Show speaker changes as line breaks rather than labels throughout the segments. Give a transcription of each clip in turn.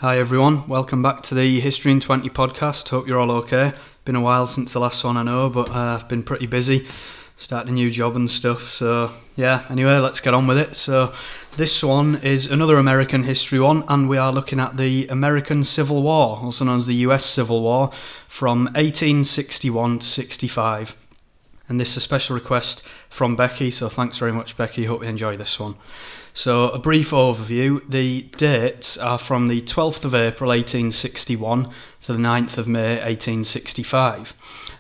Hi everyone, welcome back to the History in 20 podcast. Hope you're all okay. Been a while since the last one, I know, but I've been pretty busy starting a new job and stuff. So yeah, anyway, let's get on with it. So this one is another American history one, and we are looking at the American Civil War, also known as the US Civil War, from 1861 to 65. And this is a special request from Becky, so thanks very much, Becky. Hope you enjoy this one. So, a brief overview. The dates are from the 12th of April 1861 to the 9th of May 1865.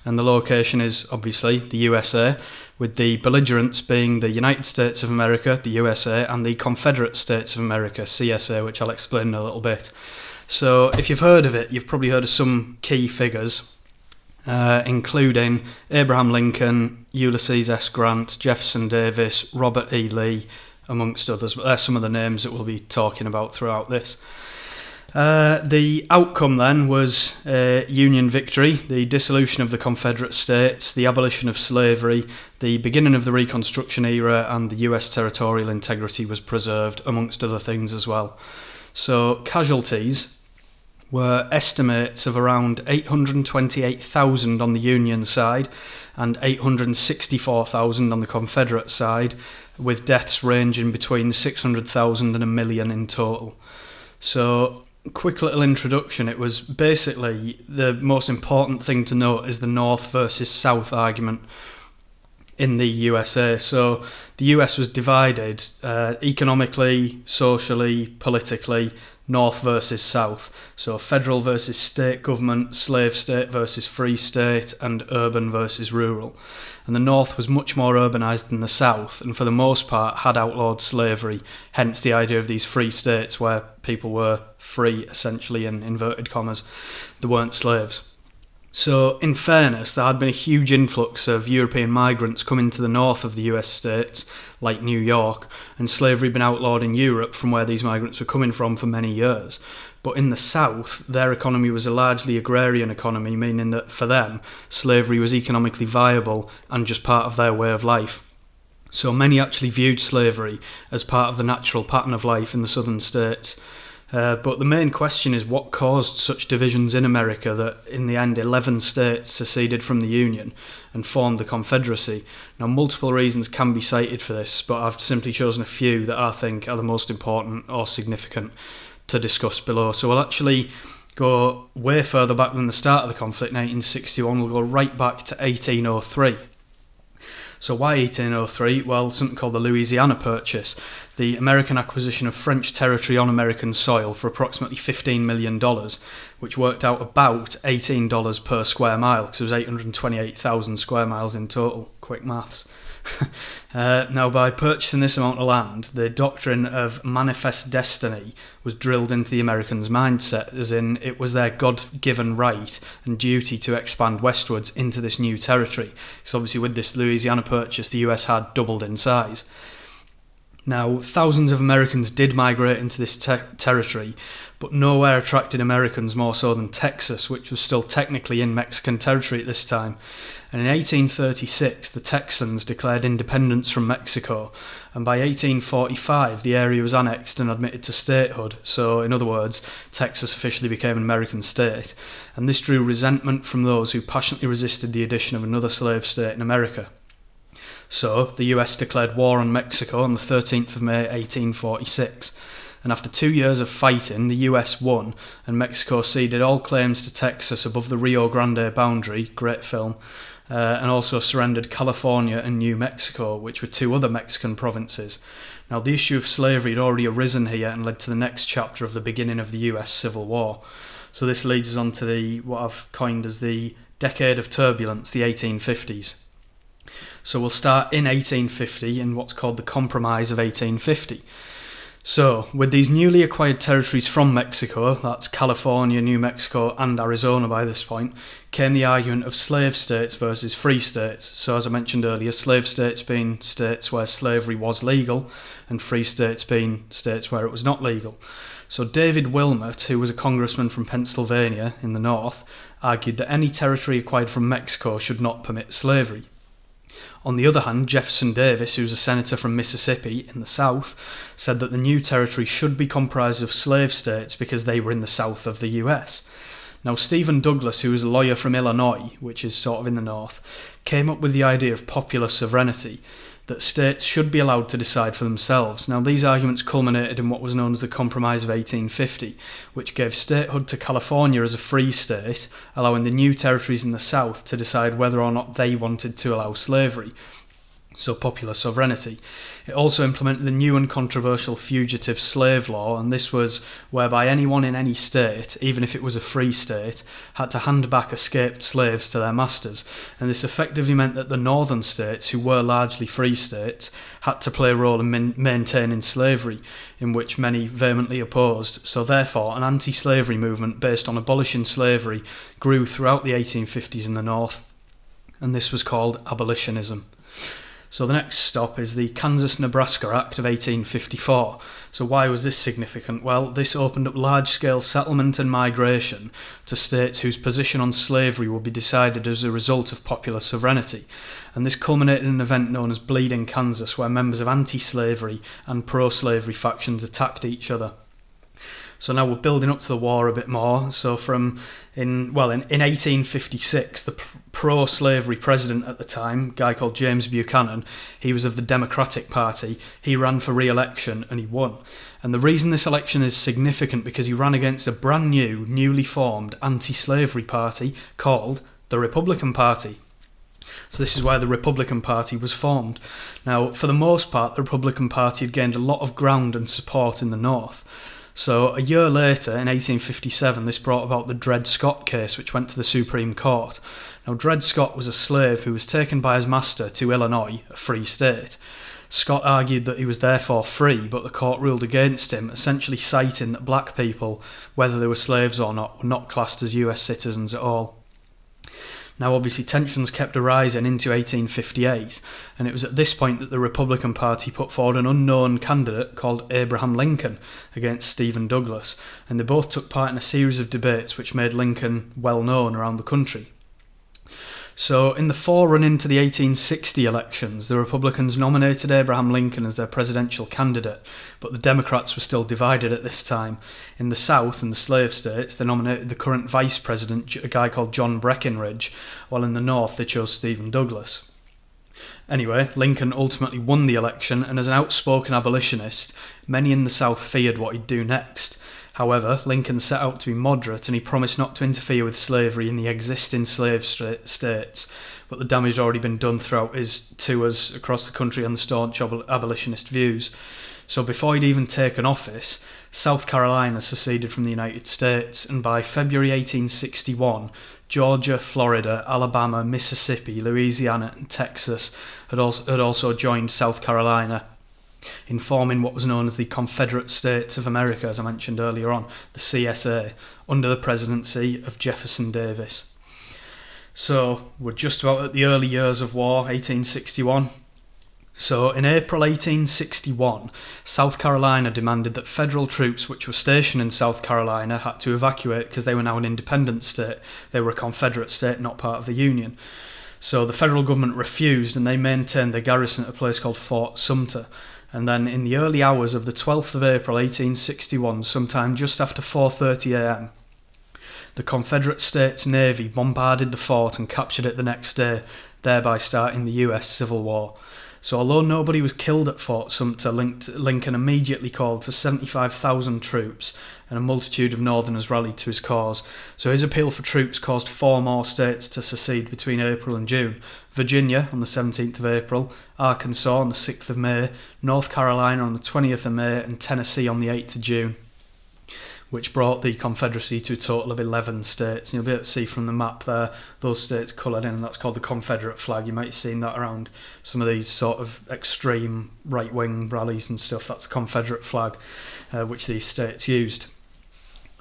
And the location is obviously the USA, with the belligerents being the United States of America, the USA, and the Confederate States of America, CSA, which I'll explain in a little bit. So, if you've heard of it, you've probably heard of some key figures, including Abraham Lincoln, Ulysses S. Grant, Jefferson Davis, Robert E. Lee, amongst others, but there's some of the names that we'll be talking about throughout this. The outcome then was Union victory, the dissolution of the Confederate States, the abolition of slavery, the beginning of the Reconstruction era, and the US territorial integrity was preserved, amongst other things as well. So casualties were estimates of around 828,000 on the Union side and 864,000 on the Confederate side, with deaths ranging between 600,000 and a million in total. So, quick little introduction. It was basically the most important thing to note is the North versus South argument in the USA. So, the US was divided economically, socially, politically, North versus South. So federal versus state government, slave state versus free state, and urban versus rural. And the North was much more urbanised than the South, and for the most part had outlawed slavery, hence the idea of these free states where people were free, essentially, in inverted commas. They weren't slaves. So, in fairness, there had been a huge influx of European migrants coming to the north of the US states, like New York, and slavery had been outlawed in Europe from where these migrants were coming from for many years. But in the south, their economy was a largely agrarian economy, meaning that for them, slavery was economically viable and just part of their way of life. So many actually viewed slavery as part of the natural pattern of life in the southern states. But the main question is what caused such divisions in America that in the end 11 states seceded from the Union and formed the Confederacy. Now multiple reasons can be cited for this, but I've simply chosen a few that I think are the most important or significant to discuss below. So we'll actually go way further back than the start of the conflict in 1861. We'll go right back to 1803. So why 1803? Well, something called the Louisiana Purchase, the American acquisition of French territory on American soil for approximately $15 million, which worked out about $18 per square mile, because it was 828,000 square miles in total. Quick maths. Now, by purchasing this amount of land, the doctrine of manifest destiny was drilled into the Americans' mindset, as in it was their God-given right and duty to expand westwards into this new territory. Because obviously with this Louisiana Purchase, the US had doubled in size. Now, thousands of Americans did migrate into this territory, but nowhere attracted Americans more so than Texas, which was still technically in Mexican territory at this time. And in 1836, the Texans declared independence from Mexico, and by 1845, the area was annexed and admitted to statehood. So, in other words, Texas officially became an American state, and this drew resentment from those who passionately resisted the addition of another slave state in America. So, the US declared war on Mexico on the 13th of May 1846, and after 2 years of fighting, the US won, and Mexico ceded all claims to Texas above the Rio Grande boundary, great film, and also surrendered California and New Mexico, which were two other Mexican provinces. Now, the issue of slavery had already arisen here and led to the next chapter of the beginning of the US Civil War. So this leads us on to what I've coined as the decade of turbulence, the 1850s. So we'll start in 1850 in what's called the Compromise of 1850. So, with these newly acquired territories from Mexico, that's California, New Mexico and Arizona by this point, came the argument of slave states versus free states. So as I mentioned earlier, slave states being states where slavery was legal and free states being states where it was not legal. So David Wilmot, who was a congressman from Pennsylvania in the north, argued that any territory acquired from Mexico should not permit slavery. On the other hand, Jefferson Davis, who's a senator from Mississippi in the South, said that the new territory should be comprised of slave states because they were in the south of the US. Now, Stephen Douglas, who was a lawyer from Illinois, which is sort of in the north, came up with the idea of popular sovereignty, that states should be allowed to decide for themselves. Now, these arguments culminated in what was known as the Compromise of 1850, which gave statehood to California as a free state, allowing the new territories in the South to decide whether or not they wanted to allow slavery. So popular sovereignty. It also implemented the new and controversial fugitive slave law, and this was whereby anyone in any state, even if it was a free state, had to hand back escaped slaves to their masters, and this effectively meant that the northern states, who were largely free states, had to play a role in maintaining slavery, in which many vehemently opposed. So therefore, an anti-slavery movement based on abolishing slavery grew throughout the 1850s in the north, and this was called abolitionism. So the next stop is the Kansas-Nebraska Act of 1854. So why was this significant? Well, this opened up large-scale settlement and migration to states whose position on slavery would be decided as a result of popular sovereignty. And this culminated in an event known as Bleeding Kansas, where members of anti-slavery and pro-slavery factions attacked each other. So now we're building up to the war a bit more. So in 1856, the pro-slavery president at the time, a guy called James Buchanan, he was of the Democratic Party. He ran for re-election and he won. And the reason this election is significant because he ran against a brand new, newly formed anti-slavery party called the Republican Party. So this is why the Republican Party was formed. Now, for the most part, the Republican Party had gained a lot of ground and support in the North. So a year later, in 1857, this brought about the Dred Scott case, which went to the Supreme Court. Now, Dred Scott was a slave who was taken by his master to Illinois, a free state. Scott argued that he was therefore free, but the court ruled against him, essentially citing that black people, whether they were slaves or not, were not classed as US citizens at all. Now, obviously, tensions kept arising into 1858, and it was at this point that the Republican Party put forward an unknown candidate called Abraham Lincoln against Stephen Douglas, and they both took part in a series of debates which made Lincoln well known around the country. So, in the forerun into the 1860 elections, the Republicans nominated Abraham Lincoln as their presidential candidate, but the Democrats were still divided at this time. In the South and the slave states, they nominated the current vice president, a guy called John Breckinridge, while in the North they chose Stephen Douglas. Anyway, Lincoln ultimately won the election, and as an outspoken abolitionist, many in the South feared what he'd do next. However, Lincoln set out to be moderate and he promised not to interfere with slavery in the existing slave states, but the damage had already been done throughout his tours across the country on the staunch abolitionist views. So before he'd even taken office, South Carolina seceded from the United States, and by February 1861, Georgia, Florida, Alabama, Mississippi, Louisiana and Texas had also joined South Carolina in forming what was known as the Confederate States of America, as I mentioned earlier on, the CSA, under the presidency of Jefferson Davis. So we're just about at the early years of war, 1861. So in April 1861, South Carolina demanded that federal troops which were stationed in South Carolina had to evacuate because they were now an independent state. They were a Confederate state, not part of the Union. So the federal government refused and they maintained their garrison at a place called Fort Sumter. And then in the early hours of the 12th of April 1861, sometime just after 4:30 a.m, the Confederate States Navy bombarded the fort and captured it the next day, thereby starting the US Civil War. So although nobody was killed at Fort Sumter, Lincoln immediately called for 75,000 troops, and a multitude of Northerners rallied to his cause. So his appeal for troops caused 4 more states to secede between April and June. Virginia on the 17th of April, Arkansas on the 6th of May, North Carolina on the 20th of May, and Tennessee on the 8th of June, which brought the Confederacy to a total of 11 states. And you'll be able to see from the map there, those states coloured in, and that's called the Confederate flag. You might have seen that around some of these sort of extreme right-wing rallies and stuff. That's the Confederate flag, which these states used.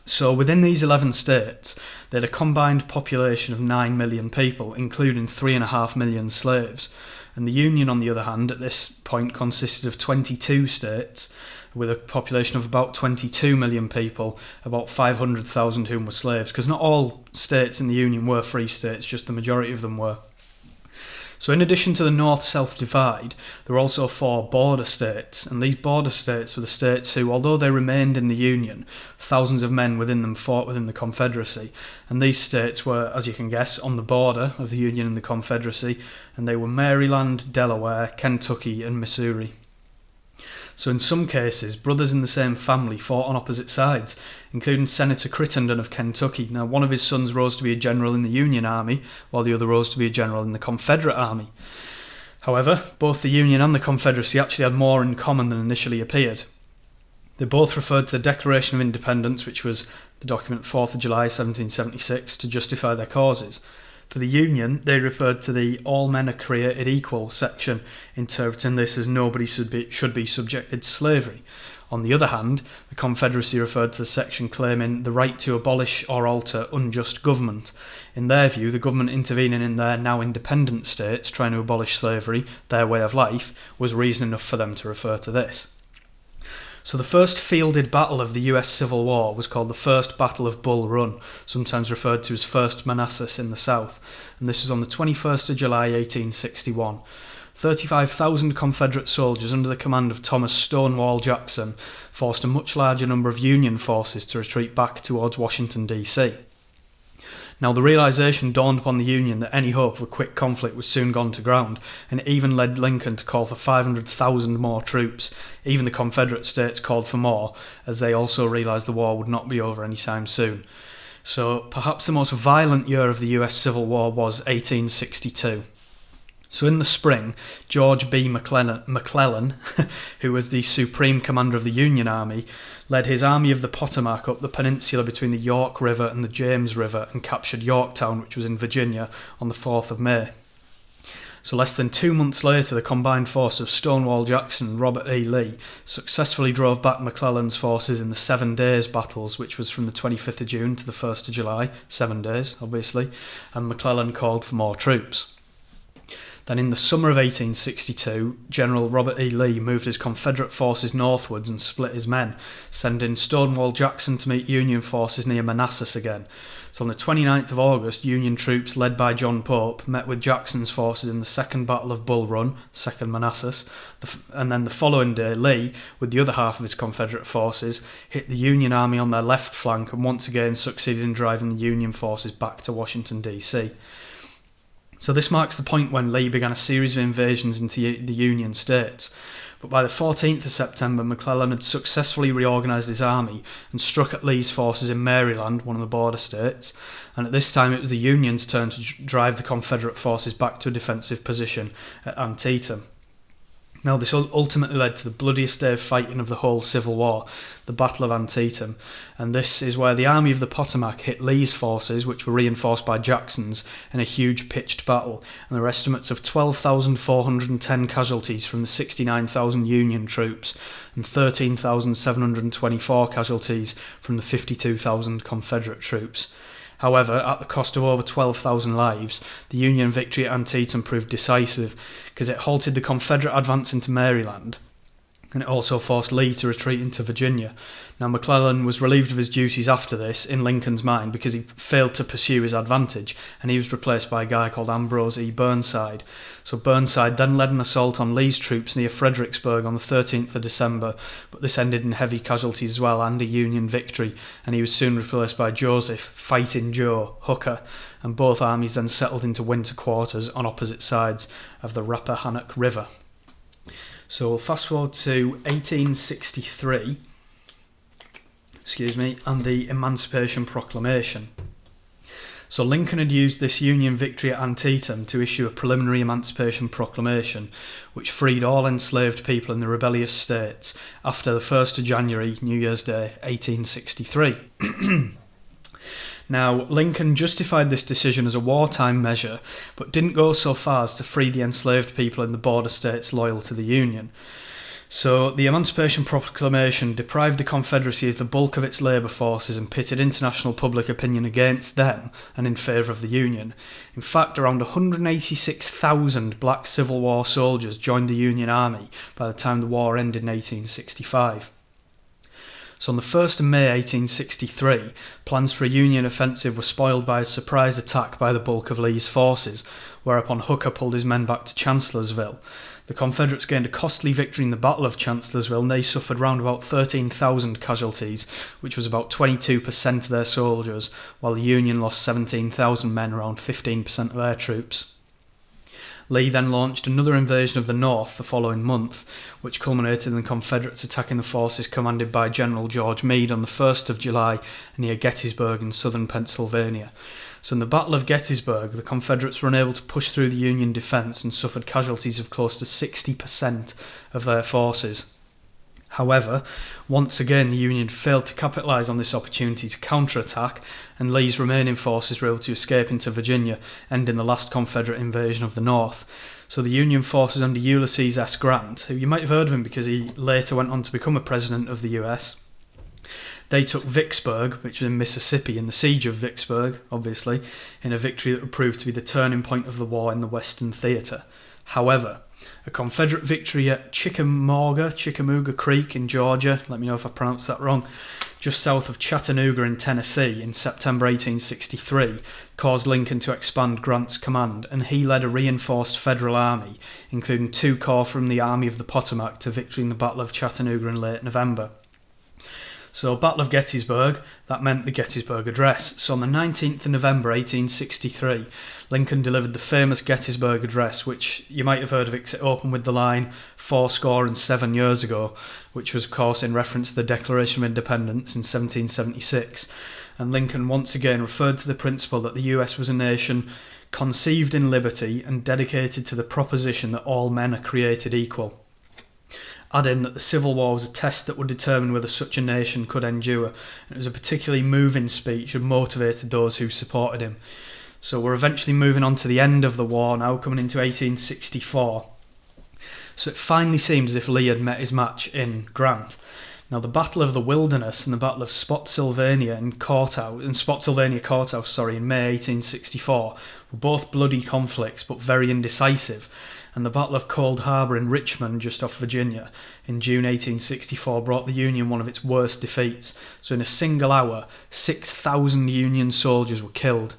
So within these 11 states, they had a combined population of 9 million people, including 3.5 million slaves. And the Union, on the other hand, at this point consisted of 22 states, with a population of about 22 million people, about 500,000 whom were slaves, because not all states in the Union were free states, just the majority of them were. So in addition to the North-South divide, there were also 4 border states, and these border states were the states who, although they remained in the Union, thousands of men within them fought within the Confederacy, and these states were, as you can guess, on the border of the Union and the Confederacy, and they were Maryland, Delaware, Kentucky, and Missouri. So in some cases, brothers in the same family fought on opposite sides, including Senator Crittenden of Kentucky. Now, one of his sons rose to be a general in the Union Army, while the other rose to be a general in the Confederate Army. However, both the Union and the Confederacy actually had more in common than initially appeared. They both referred to the Declaration of Independence, which was the document 4th of July 1776, to justify their causes. For the Union, they referred to the "all men are created equal" section, interpreting this as nobody should be subjected to slavery. On the other hand, the Confederacy referred to the section claiming the right to abolish or alter unjust government. In their view, the government intervening in their now independent states, trying to abolish slavery, their way of life, was reason enough for them to refer to this. So the first fielded battle of the US Civil War was called the First Battle of Bull Run, sometimes referred to as First Manassas in the South, and this was on the 21st of July 1861. 35,000 Confederate soldiers under the command of Thomas Stonewall Jackson forced a much larger number of Union forces to retreat back towards Washington, D.C. Now, the realisation dawned upon the Union that any hope of a quick conflict was soon gone to ground, and it even led Lincoln to call for 500,000 more troops. Even the Confederate states called for more, as they also realised the war would not be over anytime soon. So, perhaps the most violent year of the US Civil War was 1862. So in the spring, George B. McClellan, who was the supreme commander of the Union Army, led his Army of the Potomac up the peninsula between the York River and the James River and captured Yorktown, which was in Virginia, on the 4th of May. So less than 2 months later, the combined force of Stonewall Jackson and Robert E. Lee successfully drove back McClellan's forces in the 7 Days battles, which was from the 25th of June to the 1st of July, 7 days, obviously, and McClellan called for more troops. Then in the summer of 1862, General Robert E. Lee moved his Confederate forces northwards and split his men, sending Stonewall Jackson to meet Union forces near Manassas again. So on the 29th of August, Union troops led by John Pope met with Jackson's forces in the Second Battle of Bull Run, 2nd Manassas, and then the following day, Lee, with the other half of his Confederate forces, hit the Union Army on their left flank and once again succeeded in driving the Union forces back to Washington, D.C. So this marks the point when Lee began a series of invasions into the Union states. But by the 14th of September, McClellan had successfully reorganised his army and struck at Lee's forces in Maryland, one of the border states, and at this time it was the Union's turn to drive the Confederate forces back to a defensive position at Antietam. Now, this ultimately led to the bloodiest day of fighting of the whole Civil War, the Battle of Antietam, and this is where the Army of the Potomac hit Lee's forces, which were reinforced by Jackson's, in a huge pitched battle, and there are estimates of 12,410 casualties from the 69,000 Union troops and 13,724 casualties from the 52,000 Confederate troops. However, at the cost of over 12,000 lives, the Union victory at Antietam proved decisive because it halted the Confederate advance into Maryland, and it also forced Lee to retreat into Virginia. Now, McClellan was relieved of his duties after this, in Lincoln's mind, because he failed to pursue his advantage, and he was replaced by a guy called Ambrose E. Burnside. So Burnside then led an assault on Lee's troops near Fredericksburg on the 13th of December, but this ended in heavy casualties as well and a Union victory, and he was soon replaced by Joseph, Fighting Joe, Hooker, and both armies then settled into winter quarters on opposite sides of the Rappahannock River. So we'll fast forward to 1863, and the Emancipation Proclamation. So Lincoln had used this Union victory at Antietam to issue a preliminary Emancipation Proclamation, which freed all enslaved people in the rebellious states after the 1st of January, New Year's Day, 1863. Now, Lincoln justified this decision as a wartime measure, but didn't go so far as to free the enslaved people in the border states loyal to the Union. So, the Emancipation Proclamation deprived the Confederacy of the bulk of its labour forces and pitted international public opinion against them and in favour of the Union. In fact, around 186,000 black Civil War soldiers joined the Union Army by the time the war ended in 1865. So on the 1st of May 1863, plans for a Union offensive were spoiled by a surprise attack by the bulk of Lee's forces, whereupon Hooker pulled his men back to Chancellorsville. The Confederates gained a costly victory in the Battle of Chancellorsville, and they suffered round about 13,000 casualties, which was about 22% of their soldiers, while the Union lost 17,000 men, around 15% of their troops. Lee then launched another invasion of the North the following month, which culminated in the Confederates attacking the forces commanded by General George Meade on the 1st of July near Gettysburg in southern Pennsylvania. So in the Battle of Gettysburg, the Confederates were unable to push through the Union defence and suffered casualties of close to 60% of their forces. However, once again the Union failed to capitalise on this opportunity to counterattack, and Lee's remaining forces were able to escape into Virginia, ending the last Confederate invasion of the North. So the Union forces under Ulysses S. Grant, who you might have heard of him because he later went on to become a president of the US, they took Vicksburg, which was in Mississippi, in the siege of Vicksburg, obviously, in a victory that would prove to be the turning point of the war in the Western Theatre. However, a Confederate victory at Chickamauga Creek in Georgia, let me know if I pronounced that wrong, just south of Chattanooga in Tennessee in September 1863, caused Lincoln to expand Grant's command, and he led a reinforced Federal army, including 2 corps from the Army of the Potomac, to victory in the Battle of Chattanooga in late November. So, Battle of Gettysburg, that meant the Gettysburg Address. So on the 19th of November 1863, Lincoln delivered the famous Gettysburg Address, which you might have heard of it because it opened with the line 77 years ago, which was of course in reference to the Declaration of Independence in 1776. And Lincoln once again referred to the principle that the US was a nation conceived in liberty and dedicated to the proposition that all men are created equal, adding that the Civil War was a test that would determine whether such a nation could endure. It was a particularly moving speech and motivated those who supported him. So we're eventually moving on to the end of the war now, coming into 1864. So it finally seems as if Lee had met his match in Grant. Now the Battle of the Wilderness and the Battle of Spotsylvania Courthouse, in May 1864 were both bloody conflicts but very indecisive. And the Battle of Cold Harbor in Richmond, just off Virginia, in June 1864 brought the Union one of its worst defeats. So in a single hour, 6,000 Union soldiers were killed.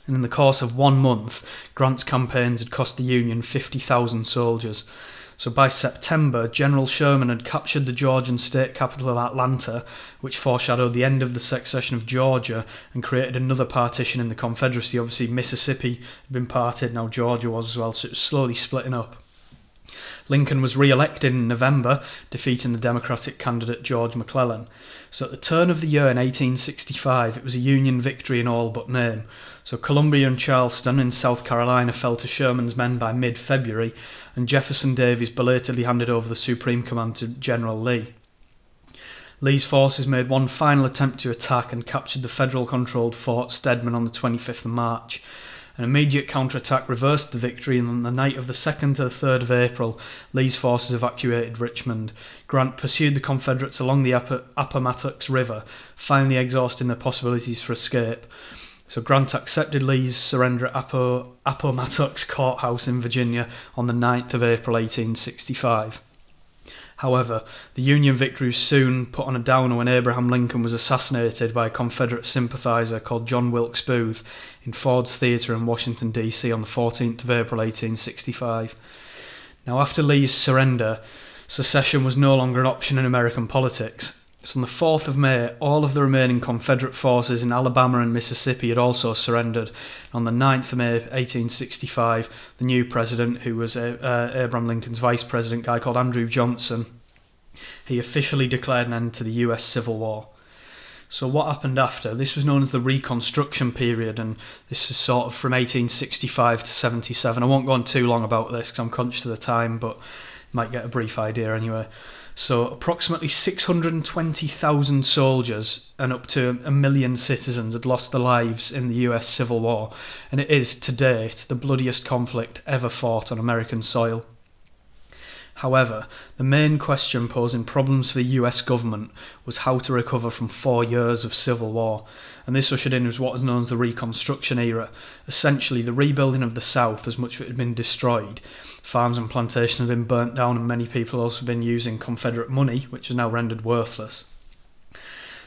And in the course of 1 month, Grant's campaigns had cost the Union 50,000 soldiers. So by September, General Sherman had captured the Georgian state capital of Atlanta, which foreshadowed the end of the succession of Georgia and created another partition in the Confederacy. Obviously, Mississippi had been parted, now Georgia was as well, so it was slowly splitting up. Lincoln was re-elected in November, defeating the Democratic candidate George McClellan. So at the turn of the year in 1865, it was a Union victory in all but name. So Columbia and Charleston in South Carolina fell to Sherman's men by mid-February, and Jefferson Davis belatedly handed over the supreme command to General Lee. Lee's forces made one final attempt to attack and captured the Federal-controlled Fort Stedman on the 25th of March. An immediate counterattack reversed the victory, and on the night of the 2nd to the 3rd of April, Lee's forces evacuated Richmond. Grant pursued the Confederates along the Appomattox River, finally exhausting their possibilities for escape. So Grant accepted Lee's surrender at Appomattox Courthouse in Virginia on the 9th of April 1865. However, the Union victory was soon put on a downer when Abraham Lincoln was assassinated by a Confederate sympathiser called John Wilkes Booth in Ford's Theatre in Washington, D.C. on the 14th of April 1865. Now, after Lee's surrender, secession was no longer an option in American politics. So on the 4th of May, all of the remaining Confederate forces in Alabama and Mississippi had also surrendered. On the 9th of May 1865, the new president, who was Abraham Lincoln's vice president, a guy called Andrew Johnson, he officially declared an end to the US Civil War. So what happened after? This was known as the Reconstruction period, and this is sort of from 1865 to 77. I won't go on too long about this because I'm conscious of the time, but might get a brief idea anyway. So approximately 620,000 soldiers and up to 1 million citizens had lost their lives in the US Civil War, and it is, to date, the bloodiest conflict ever fought on American soil. However, the main question posing problems for the US government was how to recover from 4 years of civil war, and this ushered in what is known as the Reconstruction era, essentially the rebuilding of the South as much of it had been destroyed. Farms and plantations had been burnt down, and many people had also been using Confederate money, which is now rendered worthless.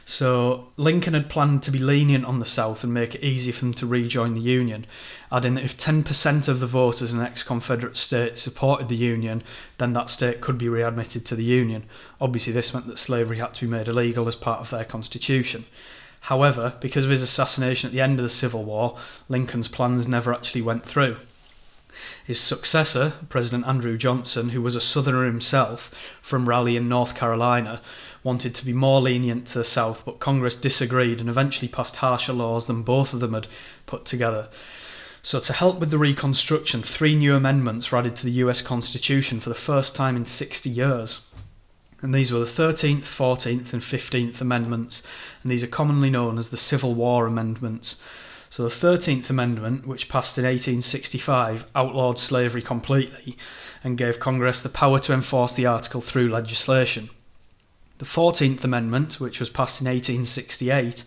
So Lincoln had planned to be lenient on the South and make it easy for them to rejoin the Union, adding that if 10% of the voters in an ex-Confederate state supported the Union, then that state could be readmitted to the Union. Obviously this meant that slavery had to be made illegal as part of their constitution. However, because of his assassination at the end of the Civil War, Lincoln's plans never actually went through. His successor, President Andrew Johnson, who was a Southerner himself from Raleigh in North Carolina, wanted to be more lenient to the South, but Congress disagreed and eventually passed harsher laws than both of them had put together. So to help with the Reconstruction, 3 new amendments were added to the US Constitution for the first time in 60 years. And these were the 13th, 14th and 15th Amendments, and these are commonly known as the Civil War Amendments. So the 13th Amendment, which passed in 1865, outlawed slavery completely and gave Congress the power to enforce the article through legislation. The 14th Amendment, which was passed in 1868,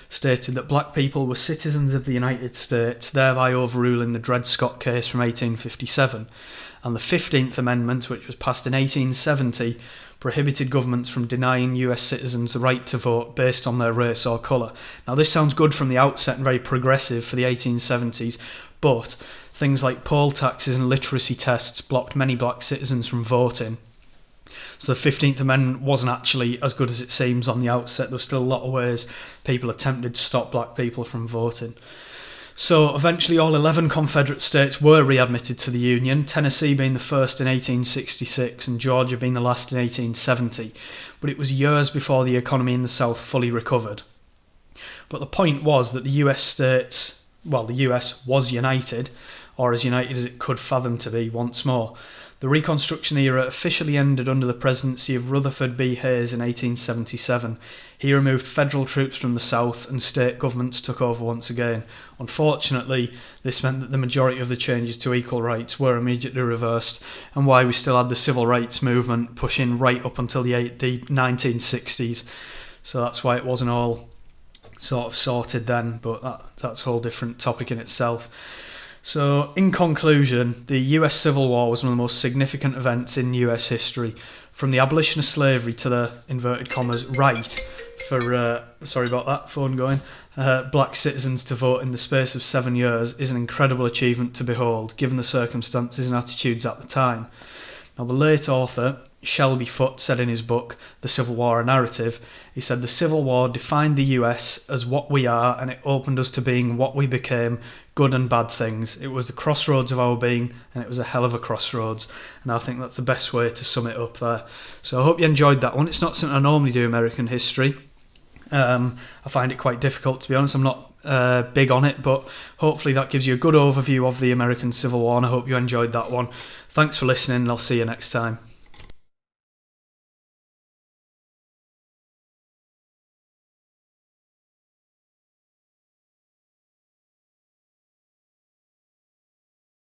stated that black people were citizens of the United States, thereby overruling the Dred Scott case from 1857. And the 15th Amendment, which was passed in 1870, prohibited governments from denying US citizens the right to vote based on their race or colour. Now this sounds good from the outset and very progressive for the 1870s, but things like poll taxes and literacy tests blocked many black citizens from voting. So the 15th Amendment wasn't actually as good as it seems on the outset. There were still a lot of ways people attempted to stop black people from voting. So eventually all 11 Confederate states were readmitted to the Union, Tennessee being the first in 1866 and Georgia being the last in 1870, but it was years before the economy in the South fully recovered. But the point was that the US was united, or as united as it could fathom to be once more. The Reconstruction era officially ended under the presidency of Rutherford B. Hayes in 1877. He removed federal troops from the South and state governments took over once again. Unfortunately, this meant that the majority of the changes to equal rights were immediately reversed, and why we still had the civil rights movement pushing right up until the 1960s. So that's why it wasn't all sort of sorted then, but that's a whole different topic in itself. So, in conclusion, the US Civil War was one of the most significant events in US history. From the abolition of slavery to the, inverted commas, right for, sorry about that, phone going, black citizens to vote in the space of 7 years is an incredible achievement to behold, given the circumstances and attitudes at the time. Now, the late author, Shelby Foote, said in his book, The Civil War, A Narrative, he said, "The Civil War defined the US as what we are, and it opened us to being what we became, good and bad things. It was the crossroads of our being, and it was a hell of a crossroads." And I think that's the best way to sum it up there. So I hope you enjoyed that one. It's not something I normally do, American history. I find it quite difficult, to be honest. I'm not big on it, but hopefully that gives you a good overview of the American Civil War, and I hope you enjoyed that one. Thanks for listening, and I'll see you next time.